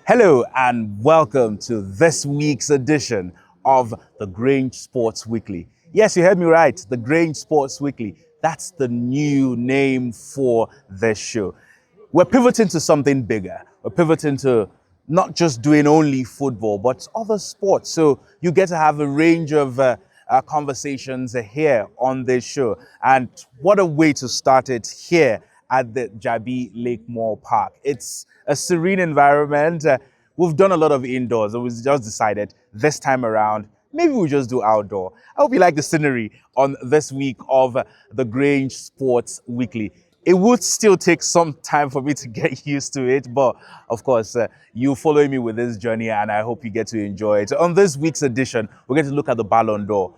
Hello and welcome to this week's edition of the Grange Sports Weekly. Yes, you heard me right, the Grange Sports Weekly. That's the new name for this show. We're pivoting to something bigger. We're pivoting to not just doing only football, but other sports. So you get to have a range of conversations here on this show. And what a way to start it here at the Jabi Lake Mall Park. It's a serene environment. We've done a lot of indoors, and we just decided this time around, maybe we'll just do outdoor. I hope you like the scenery on this week of the Grange Sports Weekly. It would still take some time for me to get used to it, but of course, you following me with this journey, and I hope you get to enjoy it. On this week's edition, we're going to look at the Ballon d'Or.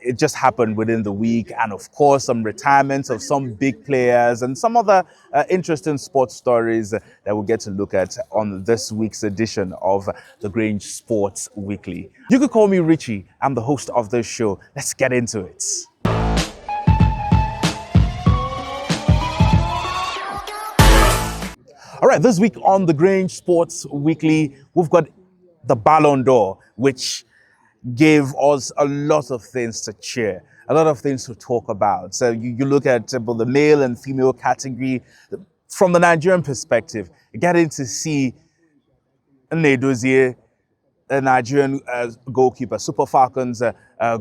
It just happened within the week, and of course, some retirements of some big players and some other interesting sports stories that we'll get to look at on this week's edition of the Grange Sports Weekly. You could call me Richie. I'm the host of this show. Let's get into it. All right, this week on the Grange Sports Weekly, we've got the Ballon d'Or, which gave us a lot of things to cheer, a lot of things to talk about. So you look at both the male and female category. From the Nigerian perspective, getting to see Nnedozie, a Nigerian goalkeeper, Super Falcons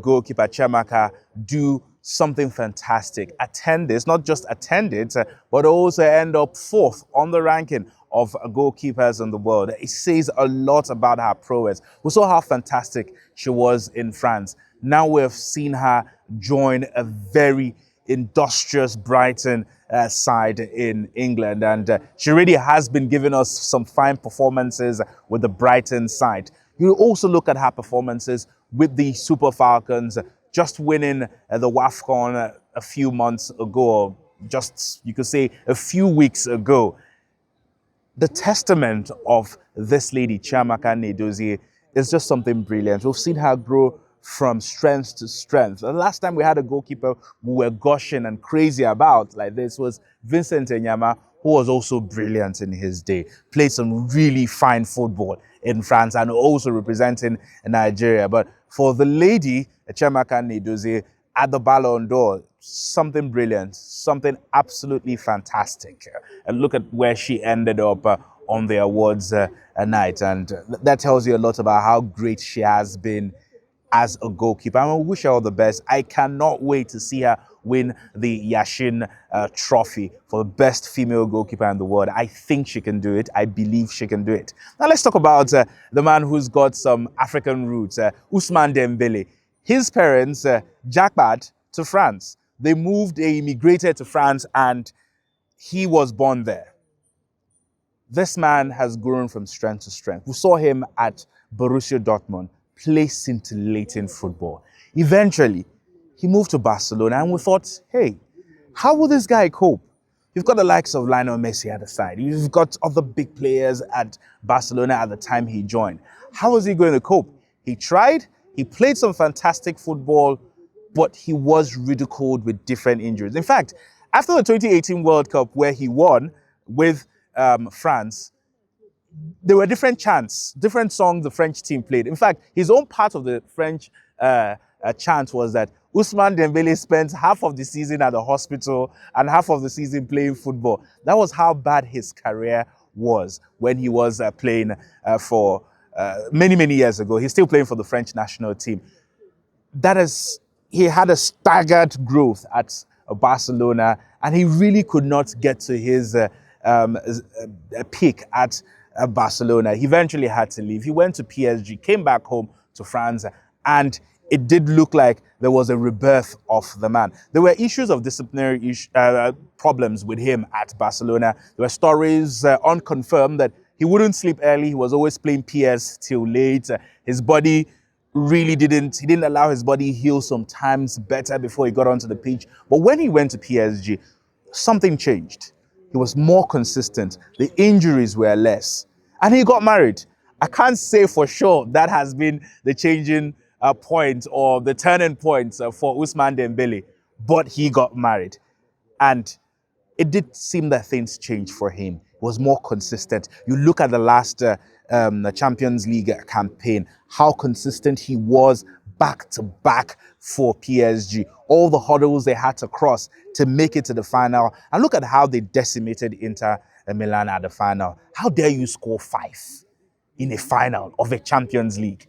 goalkeeper Chiamaka, do something fantastic. Attend this, not just attend it, but also end up fourth on the ranking of goalkeepers in the world. It says a lot about her prowess. We saw how fantastic she was in France. Now we've seen her join a very industrious Brighton side in England, and she really has been giving us some fine performances with the Brighton side. You also look at her performances with the Super Falcons, just winning the WAFCON a few months ago, or just, you could say, a few weeks ago. The testament of this lady, Chiamaka Nnedozie, is just something brilliant. We've seen her grow from strength to strength. The last time we had a goalkeeper we were gushing and crazy about like this was Vincent Enyama, who was also brilliant in his day. Played some really fine football in France and also representing Nigeria. But for the lady, Chiamaka Nnedozie, at the Ballon d'Or, something brilliant, something absolutely fantastic. And look at where she ended up on the awards night. And that tells you a lot about how great she has been as a goalkeeper. I wish her all the best. I cannot wait to see her win the Yashin trophy for the best female goalkeeper in the world. I think she can do it. I believe she can do it. Now let's talk about the man who's got some African roots, Ousmane Dembele. His parents jackpot to France. They immigrated to France, and he was born there. This man has grown from strength to strength. We saw him at Borussia Dortmund play scintillating football. Eventually, he moved to Barcelona, and we thought, hey, how will this guy cope? You've got the likes of Lionel Messi at the side. You've got other big players at Barcelona at the time he joined. How was he going to cope? He tried. He played some fantastic football, but he was ridiculed with different injuries. In fact, after the 2018 World Cup, where he won with France, there were different chants, different songs the French team played. In fact, his own part of the French chant was that Ousmane Dembele spent half of the season at the hospital and half of the season playing football. That was how bad his career was when he was playing for many, many years ago. He's still playing for the French national team. He had a staggered growth at Barcelona, and he really could not get to his peak at Barcelona. He eventually had to leave. He went to PSG, came back home to France, and it did look like there was a rebirth of the man. There were issues of disciplinary problems with him at Barcelona. There were stories unconfirmed that he wouldn't sleep early. He was always playing PS till late. His body he didn't allow his body heal sometimes better before he got onto the pitch. But when he went to PSG, something changed. He was more consistent. The injuries were less. And he got married. I can't say for sure that has been the changing point or the turning point for Ousmane Dembele, but he got married. And it did seem that things changed for him. He was more consistent. You look at the last the Champions League campaign, how consistent he was back to back for PSG. All the hurdles they had to cross to make it to the final. And look at how they decimated Inter Milan at the final. How dare you score 5 in a final of a Champions League?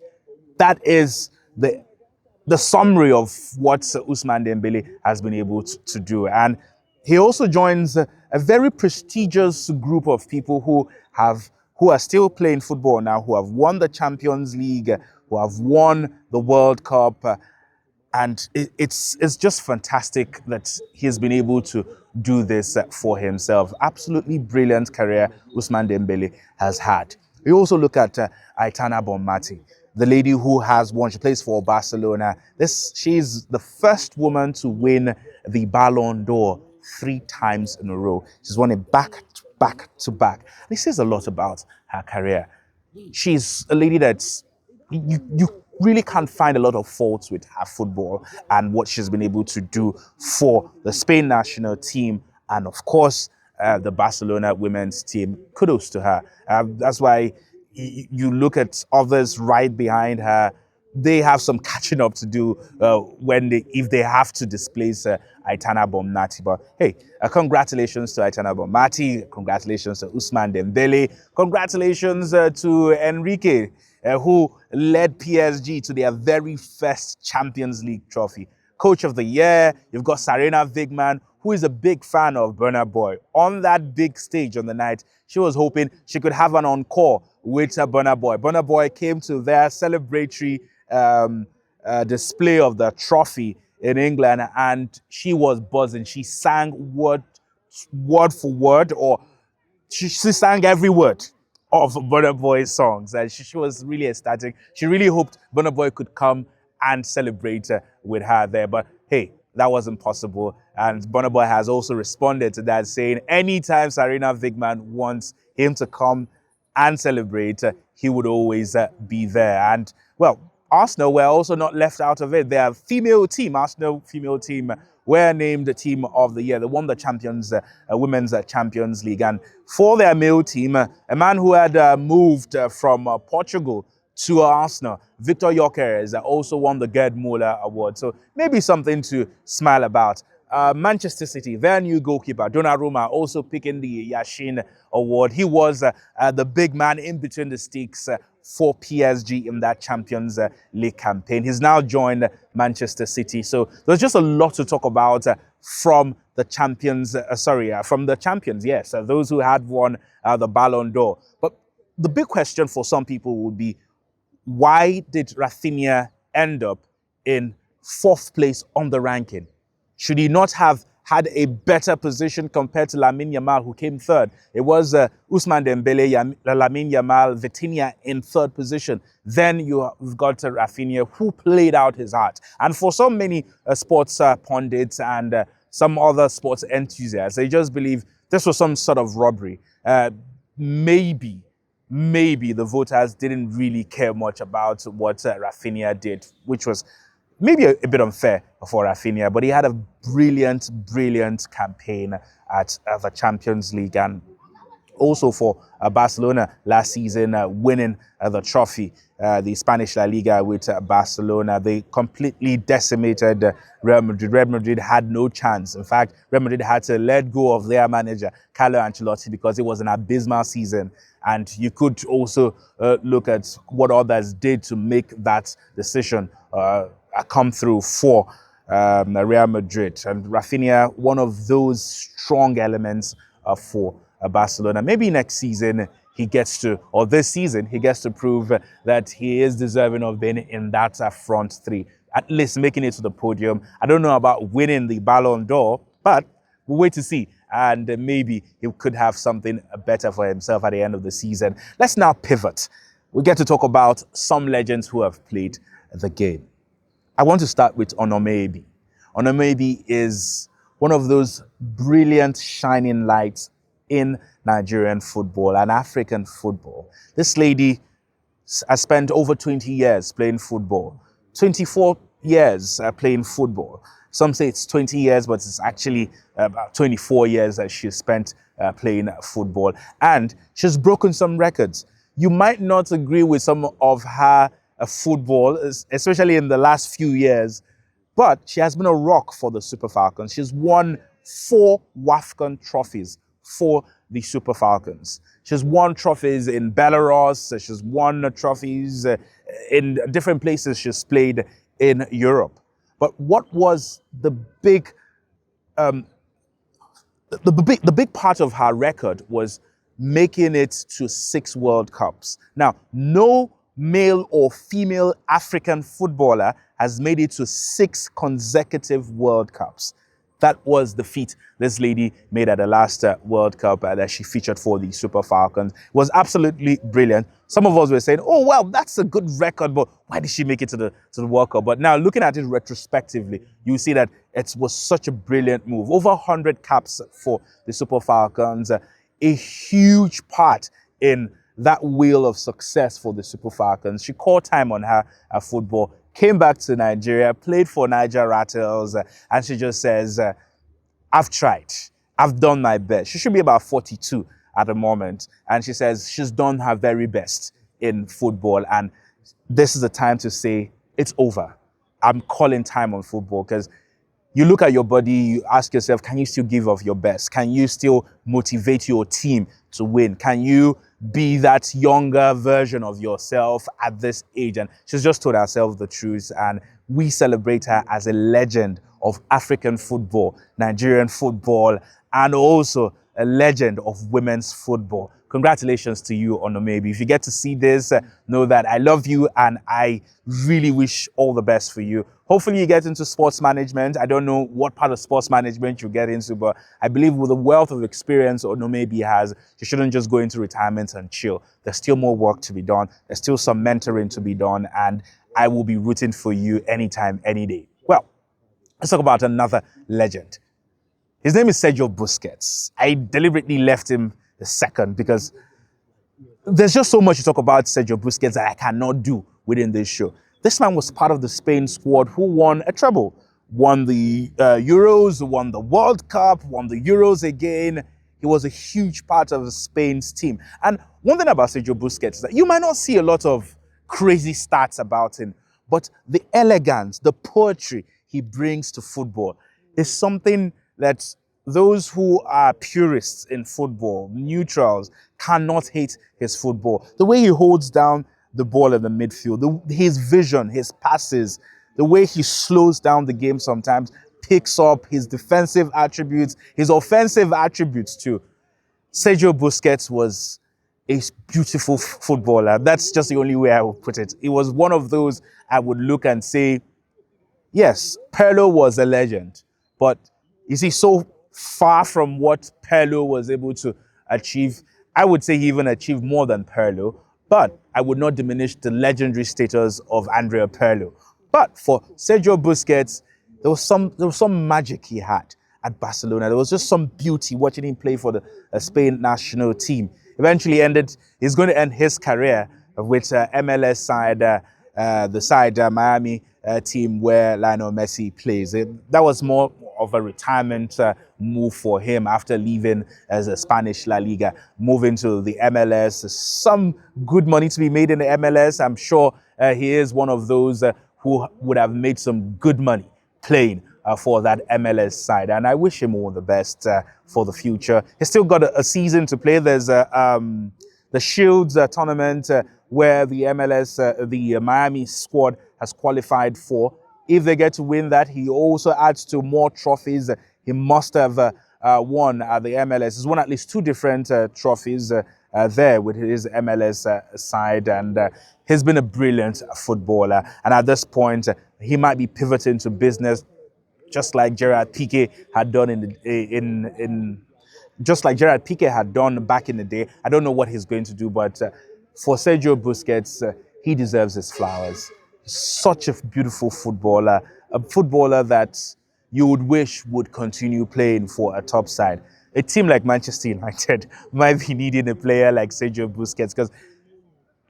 That is the summary of what Ousmane Dembele has been able to do. And he also joins a very prestigious group of people who are still playing football now, who have won the Champions League, who have won the World Cup. And it's just fantastic that he's been able to do this for himself. Absolutely brilliant career Ousmane Dembele has had. We also look at Aitana Bonmati, the lady who has won. She plays for Barcelona. She's the first woman to win the Ballon d'Or 3 times in a row. She's won it back to back. This says a lot about her career. She's a lady that's you really can't find a lot of faults with her football and what she's been able to do for the Spain national team and, of course, the Barcelona women's team. Kudos to her. That's why you look at others right behind her. They have some catching up to do if they have to displace Aitana Bonmati. But hey, congratulations to Aitana Bonmati. Congratulations to Ousmane Dembele. Congratulations to Enrique, who led PSG to their very first Champions League trophy. Coach of the Year, you've got Sarina Wigman, who is a big fan of Burna Boy. On that big stage on the night, she was hoping she could have an encore with Burna Boy. Burna Boy came to their celebratory display of the trophy in England, and she was buzzing. She sang word for word, or she sang every word of Burna Boy's songs, and she was really ecstatic. She really hoped Burna Boy could come and celebrate with her there, but hey, that wasn't possible. And Burna Boy has also responded to that, saying anytime Sarina Wigman wants him to come and celebrate, he would always be there. And well, Arsenal were also not left out of it. Their female team, Arsenal female team, were named the team of the year. They won the women's Champions League. And for their male team, a man who had moved from Portugal to Arsenal, Victor Gyökeres, also won the Gerd Müller Award. So maybe something to smile about. Manchester City, their new goalkeeper, Donnarumma, also picking the Yashin Award. He was the big man in between the sticks for PSG in that Champions League campaign. He's now joined Manchester City. So there's just a lot to talk about from the champions, yes, those who had won the Ballon d'Or. But the big question for some people would be, why did Rafinha end up in 4th place on the ranking? Should he not have had a better position compared to Lamine Yamal, who came 3rd? It was Ousmane Dembele, Lamine Yamal, Vitinha in 3rd position. Then you've got Rafinha, who played out his heart. And for so many sports pundits and some other sports enthusiasts, they just believe this was some sort of robbery. Maybe the voters didn't really care much about what Rafinha did, which was maybe a bit unfair for Rafinha, but he had a brilliant campaign at the Champions League, and also for Barcelona last season, winning the trophy, the Spanish La Liga with Barcelona. They completely decimated Real Madrid. Real Madrid had no chance. In fact, Real Madrid had to let go of their manager, Carlo Ancelotti, because it was an abysmal season. And you could also look at what others did to make that decision come through for Real Madrid. And Rafinha, one of those strong elements for Barcelona. Maybe next season this season, he gets to prove that he is deserving of being in that front 3, at least making it to the podium. I don't know about winning the Ballon d'Or, but we'll wait to see. And maybe he could have something better for himself at the end of the season. Let's now pivot. We get to talk about some legends who have played the game. I want to start with Onomebi. Onomebi is one of those brilliant shining lights in Nigerian football and African football. This lady has spent over 20 years playing football. 24 years playing football. Some say it's 20 years, but it's actually about 24 years that she spent playing football. And she's broken some records. You might not agree with some of her football, especially in the last few years, but she has been a rock for the Super Falcons. She's won 4 WAFCON trophies for the Super Falcons. She's won trophies in Belarus. She's won trophies in different places she's played in Europe. But what was um, the big part of her record was making it to 6 World Cups. Now, no male or female African footballer has made it to 6 consecutive World Cups. That was the feat this lady made at the last World Cup that she featured for the Super Falcons. It was absolutely brilliant. Some of us were saying, oh, well, that's a good record, but why did she make it to the World Cup? But now looking at it retrospectively, you see that it was such a brilliant move. Over 100 caps for the Super Falcons, a huge part in that wheel of success for the Super Falcons. She called time on her football, came back to Nigeria, played for Niger Rattles, and she just says, I've tried. I've done my best. She should be about 42 at the moment. And she says she's done her very best in football. And this is the time to say, it's over. I'm calling time on football, because you look at your body, you ask yourself, can you still give of your best? Can you still motivate your team to win? Can you be that younger version of yourself at this age? And she's just told herself the truth, and we celebrate her as a legend of African football, Nigerian football, and also a legend of women's football. Congratulations to you, Onomebi. If you get to see this, know that I love you and I really wish all the best for you. Hopefully you get into sports management. I don't know what part of sports management you get into, but I believe with the wealth of experience Onomebi has, you shouldn't just go into retirement and chill. There's still more work to be done. There's still some mentoring to be done, and I will be rooting for you anytime, any day. Well, let's talk about another legend. His name is Sergio Busquets. I deliberately left him the second because there's just so much to talk about Sergio Busquets that I cannot do within this show. This man was part of the Spain squad who won a treble. Won the Euros, won the World Cup, won the Euros again. He was a huge part of Spain's team. And one thing about Sergio Busquets is that you might not see a lot of crazy stats about him, but the elegance, the poetry he brings to football is something that those who are purists in football, neutrals, cannot hate his football. The way he holds down the ball in the midfield, his vision, his passes, the way he slows down the game sometimes, picks up his defensive attributes, his offensive attributes too. Sergio Busquets was a beautiful footballer. That's just the only way I would put it. It was one of those I would look and say, yes, Pirlo was a legend, but you see, so far from what Pirlo was able to achieve, I would say he even achieved more than Pirlo, but I would not diminish the legendary status of Andrea Pirlo. But for Sergio Busquets, there was some magic he had at Barcelona. There was just some beauty watching him play for the Spain national team. Eventually he's going to end his career with MLS side, the side Miami team where Lionel Messi plays. That was more of a retirement move for him after leaving as a Spanish La Liga, moving to the MLS. Some good money to be made in the MLS. I'm sure he is one of those who would have made some good money playing for that MLS side. And I wish him all the best for the future. He's still got a season to play. There's the Shields tournament where the MLS, the Miami squad has qualified for. If they get to win that, he also adds to more trophies he must have won at the MLS. He's won at least 2 different trophies there with his MLS side, and he's been a brilliant footballer. And at this point, he might be pivoting to business, just like Gerard Piqué had done just like Gerard Piqué had done back in the day. I don't know what he's going to do, but for Sergio Busquets, he deserves his flowers. Such a beautiful footballer, a footballer that you would wish would continue playing for a top side. A team like Manchester United might be needing a player like Sergio Busquets because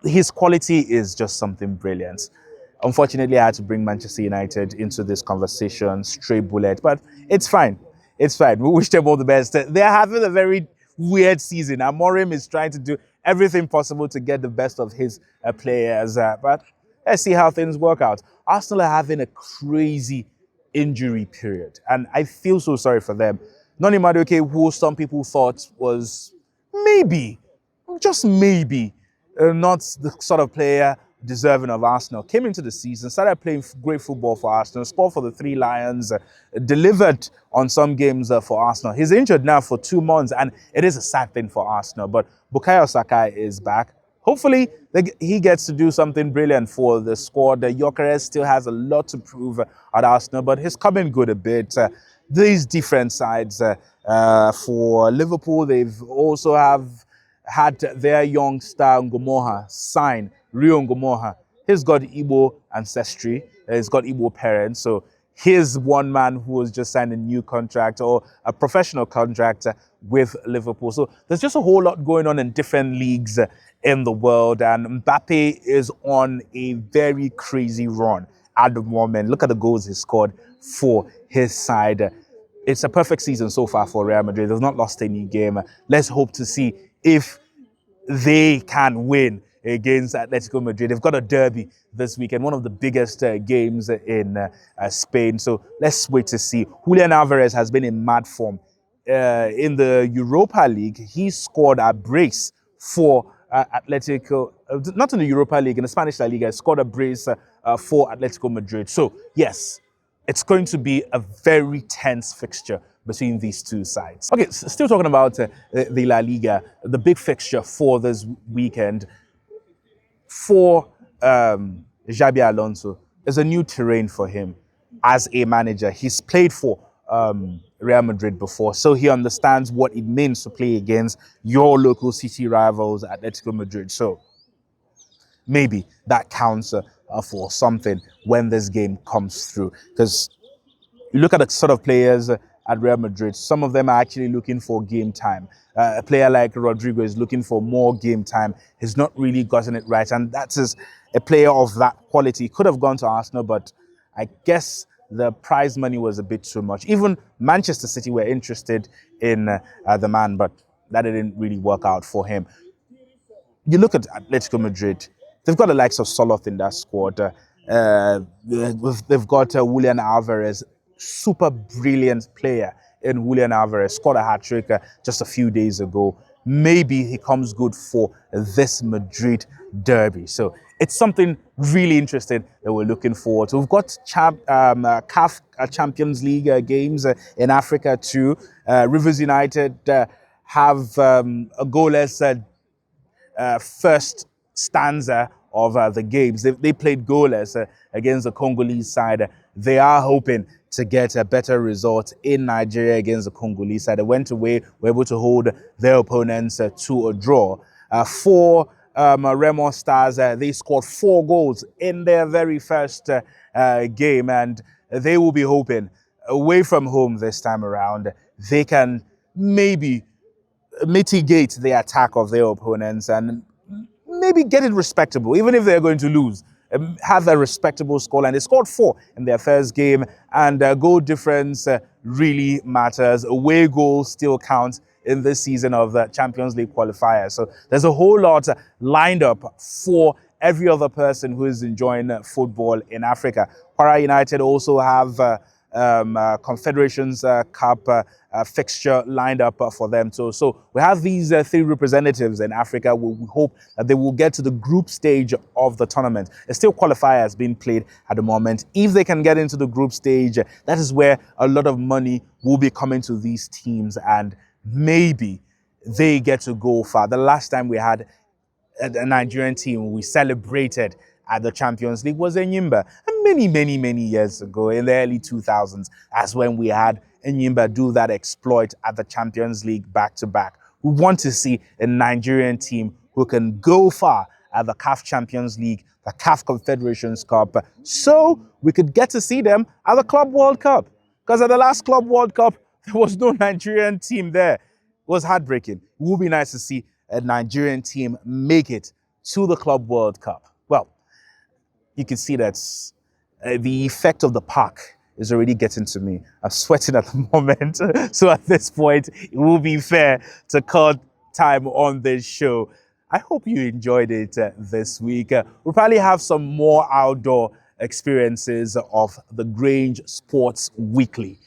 his quality is just something brilliant. Unfortunately, I had to bring Manchester United into this conversation, stray bullet, but it's fine. It's fine. We wish them all the best. They're having a very weird season. Amorim is trying to do everything possible to get the best of his players, but let's see how things work out. Arsenal are having a crazy injury period, and I feel so sorry for them. Noni Madueke, who some people thought was maybe, just maybe, not the sort of player deserving of Arsenal, came into the season, started playing great football for Arsenal, scored for the Three Lions, delivered on some games for Arsenal. He's injured now for 2 months, and it is a sad thing for Arsenal, but Bukayo Saka is back. Hopefully, he gets to do something brilliant for the squad. Gyökeres still has a lot to prove at Arsenal, but he's coming good a bit. These different sides for Liverpool, they've also have had their young star Ngomoha sign, Rio Ngomoha. He's got Igbo ancestry, he's got Igbo parents, so here's one man who has just signed a new contract or a professional contract with Liverpool. So there's just a whole lot going on in different leagues in the world, and Mbappe is on a very crazy run at the moment. Look at the goals he scored for his side. It's a perfect season so far for Real Madrid. They've not lost any game. Let's hope to see if they can win against Atletico Madrid. They've got a derby this weekend, one of the biggest games in Spain. So let's wait to see. Julian Alvarez has been in mad form. In the Europa League, he scored a brace for Atletico, not in the Europa League, in the Spanish La Liga, he scored a brace for Atletico Madrid. So yes, it's going to be a very tense fixture between these two sides. Okay, so still talking about the La Liga, the big fixture for this weekend for Xabi Alonso is a new terrain for him as a manager. He's played for Real Madrid before, so he understands what it means to play against your local city rivals, Atletico Madrid. So maybe that counts for something when this game comes through. Because you look at the sort of players at Real Madrid, some of them are actually looking for game time. A player like Rodrigo is looking for more game time. He's not really gotten it right, and that is a player of that quality. Could have gone to Arsenal, but I guess the prize money was a bit too much. Even Manchester City were interested in the man, but that didn't really work out for him. You look at Atletico Madrid, they've got the likes of Soloth in that squad. They've got Julian Alvarez, super brilliant player in Julian Alvarez, scored a hat-trick just a few days ago. Maybe he comes good for this Madrid derby. So it's something really interesting that we're looking forward to. We've got CAF Champions League games in Africa too. Rivers United have a goalless first stanza of the games. They played goalless against the Congolese side. They are hoping to get a better result in Nigeria against the Congolese side. They went away, were able to hold their opponents to a draw. For Remo Stars, they scored 4 goals in their very first game, and they will be hoping, away from home this time around, they can maybe mitigate the attack of their opponents and maybe get it respectable, even if they're going to lose. Have a respectable scoreline. They scored 4 in their first game, and goal difference really matters. Away goals still count in this season of the Champions League qualifier. So there's a whole lot lined up for every other person who is enjoying football in Africa. Kwara United also have Confederations Cup fixture lined up for them too. So we have these 3 representatives in Africa. We hope that they will get to the group stage of the tournament. It's still qualifiers being played at the moment. If they can get into the group stage, that is where a lot of money will be coming to these teams, and maybe they get to go far. The last time we had a Nigerian team we celebrated at the Champions League was Enyimba. Many years ago, in the early 2000s, that's when we had Enyimba do that exploit at the Champions League back-to-back. We want to see a Nigerian team who can go far at the CAF Champions League, the CAF Confederations Cup, so we could get to see them at the Club World Cup. Because at the last Club World Cup, there was no Nigerian team there. It was heartbreaking. It would be nice to see a Nigerian team make it to the Club World Cup. Well, you can see that the effect of the park is already getting to me. I'm sweating at the moment. So at this point, it will be fair to cut time on this show. I hope you enjoyed it this week. We'll probably have some more outdoor experiences of the Grange Sports Weekly.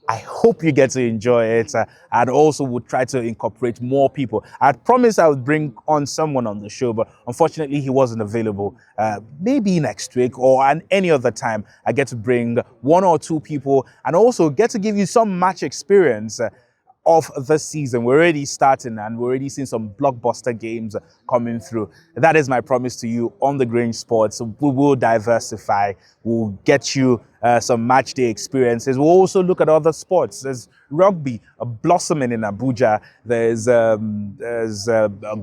I hope you get to enjoy it, and also would try to incorporate more people. I promised I would bring on someone on the show, but unfortunately he wasn't available. Maybe next week or any other time, I get to bring one or two people and also get to give you some match experience of the season. We're already starting and we're already seeing some blockbuster games coming through. That is my promise to you on the Grange Sports. We will diversify. We'll get you some match day experiences. We'll also look at other sports. There's rugby blossoming in Abuja. There's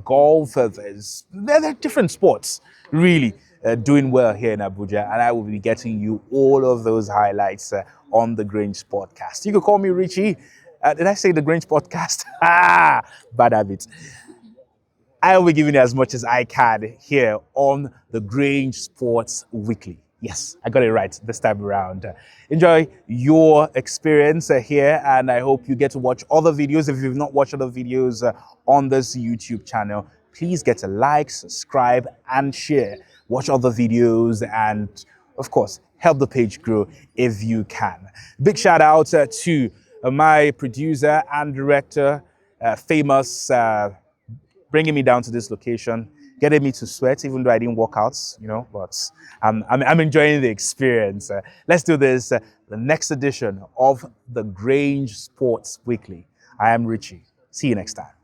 golf. There are different sports really doing well here in Abuja, and I will be getting you all of those highlights on the Grange Sportcast. You can call me Richie. Did I say the Grange Podcast? Bad habit. I will be giving you as much as I can here on the Grange Sports Weekly. Yes, I got it right this time around. Enjoy your experience here, and I hope you get to watch other videos. If you've not watched other videos on this YouTube channel, please get to like, subscribe, and share. Watch other videos and, of course, help the page grow if you can. Big shout out to my producer and director, famous, bringing me down to this location, getting me to sweat, even though I didn't work out, but I'm enjoying the experience. Let's do this, the next edition of the Grange Sports Weekly. I am Richie. See you next time.